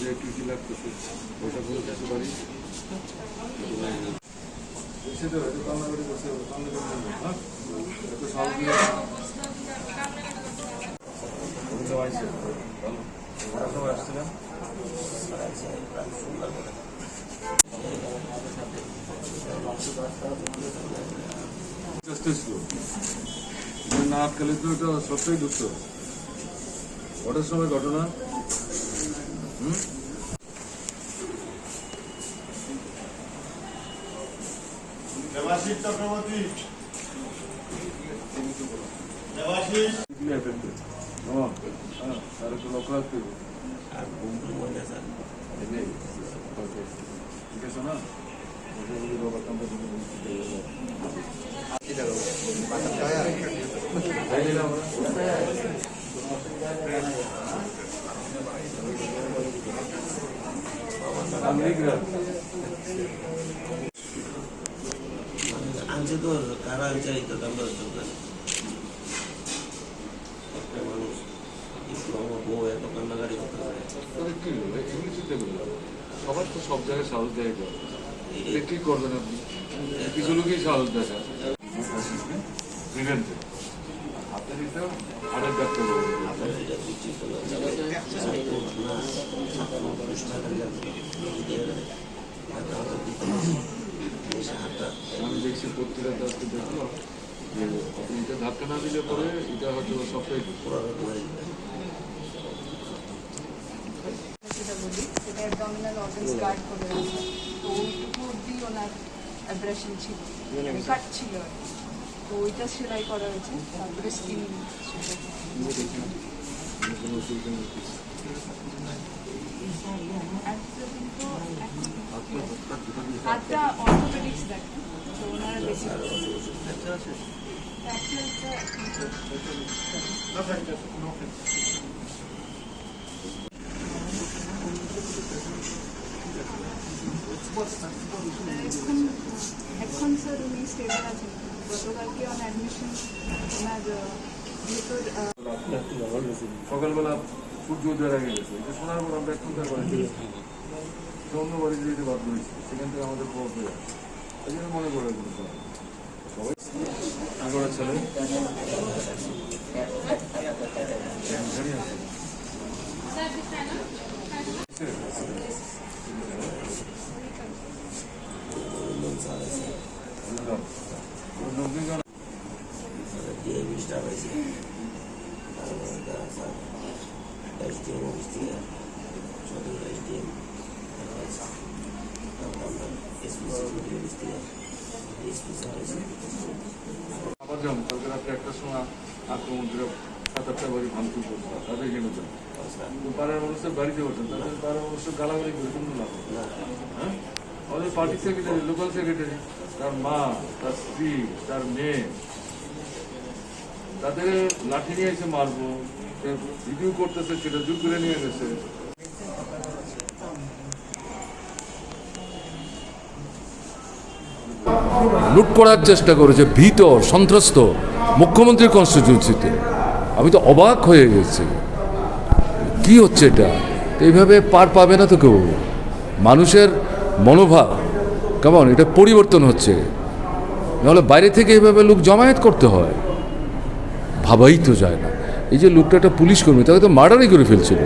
যে কী কী লাগতেছে ওটা বলতে পারি। সেটা কান্নাকাটি করছে, কান্নাকাটি হ্যাঁ এত সাহস দিয়ে ভালো আসছিলাম। না আটকালে তো এটা সবটাই ঢুকত। ওটার সময় ঘটনা দেবাশিস চক্রবর্তী, দেবাশিস তার একটু লক্ষ্য রাখতে হবে। ঠিক আছে না আনছে তো কারা আনছে এই তো আমরা মানুষ বউ এত কান্নাকাটি করতে পারে। সবার তো সব জায়গায় সাহস দেয় কি করবেন আপনি? কিছু লোকই সাহস দেখা হাতে দিতে হাতের ডাক্তার আমি দেখছি পত্রিকার কাছকে দেখলো যে আপনি এটা ধাক্কা না দিলে পরে এটা হয়তো সবটাই সেটা অ্যাবডোমিনাল অর্গানস গার্ড করে রয়েছে, তো ওইটুকু অব্দি ওনার অ্যাব্রেশন ছিল, কাট ছিল, তো ওইটা সেলাই করা হয়েছে। তারপরে স্কিন হাতটা অর্থোপেডিক্স দেখেন, তো ওনারা বেশি এখন স্যার উনি স্টেবল আছেন। গতকালকে অন অ্যাডমিশন ওনার ভিতর সকালবেলা সূর্য উদয়ের আগে গেছে, এটা শোনার পর আমরা এখনকার বাড়িতে অন্য বাড়িতে যেতে বাধ্য হয়েছি, সেখান থেকে আমাদের খবর হয়ে আসে। এই জন্য মনে করে সবাই আগড়া ছেলে আবার যেমন কালকে রাত্রে একটার সময় আক্রমণকারীরা 7-8টা বাড়ি ভাঙচুর করছে, তাদের কেন যান পাড়ার মানুষের বাড়িতে বসেন, তাদের পাড়ার মানুষের গালাগালি করে কোনো লাভ হ্যাঁ। আমাদের পার্টি সেক্রেটারি, লোকাল সেক্রেটারি, তার মা, তার স্ত্রী, তার মেয়ে, তাদের লাঠি নিয়ে এসে মারবো, ভিডিও করতেছে, সেটা জোর করে নিয়ে গেছে। লুট করার চেষ্টা করেছে ভীত সন্ত্রস্ত মুখ্যমন্ত্রীর কনস্টিটিউন্সিতে। আমি তো অবাক হয়ে গেছি, কি হচ্ছে এটা? এইভাবে পার পাবে না তো কেউ। মানুষের মনোভাব কেমন এটা পরিবর্তন হচ্ছে, নাহলে বাইরে থেকে এইভাবে লোক জমায়েত করতে হয়, ভাবাই তো যায় না। এই যে লোকটা একটা পুলিশ কর্মী, তাকে তো মার্ডারই করে ফেলছিল।